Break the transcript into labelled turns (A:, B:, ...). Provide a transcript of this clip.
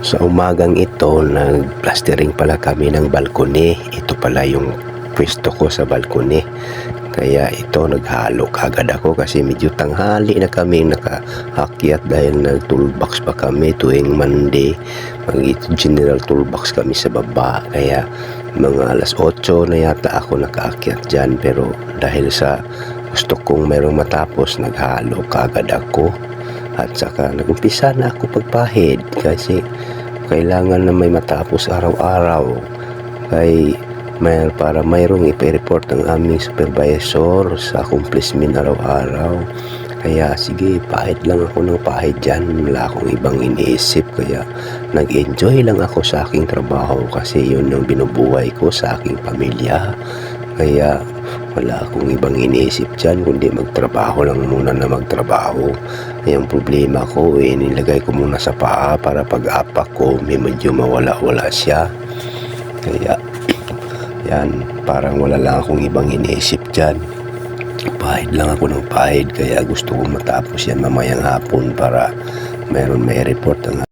A: Sa umagang ito, nag-plastering pala kami ng balkoni. Ito pala yung pwesto ko sa balkoni. Kaya ito, naghalo kagad ako kasi medyo tanghali na kami nakaakyat dahil nag-toolbox pa kami tuwing Monday. Mag-general toolbox kami sa baba. Kaya mga alas 8 na yata ako nakaakyat dyan. Pero dahil sa gusto kong merong matapos, naghalo kagad ako. At saka nag-umpisa na ako pagpahid kasi kailangan na may matapos araw-araw para mayroong ipa-report ng aming supervisor sa accomplishment araw-araw. Kaya sige, pahid lang ako ng pahid dyan, wala akong ibang iniisip. Kaya nag-enjoy lang ako sa aking trabaho kasi yun ang binubuhay ko sa aking pamilya. Kaya wala akong ibang iniisip dyan kundi magtrabaho lang muna na magtrabaho. Yung problema ko, nilagay ko muna sa paa para pag-apak ko medyo mawala-wala siya. Kaya yan, parang wala lang akong ibang iniisip dyan. Pahid lang ako ng pahid, kaya gusto kong matapos yan mamayang hapon para may report ang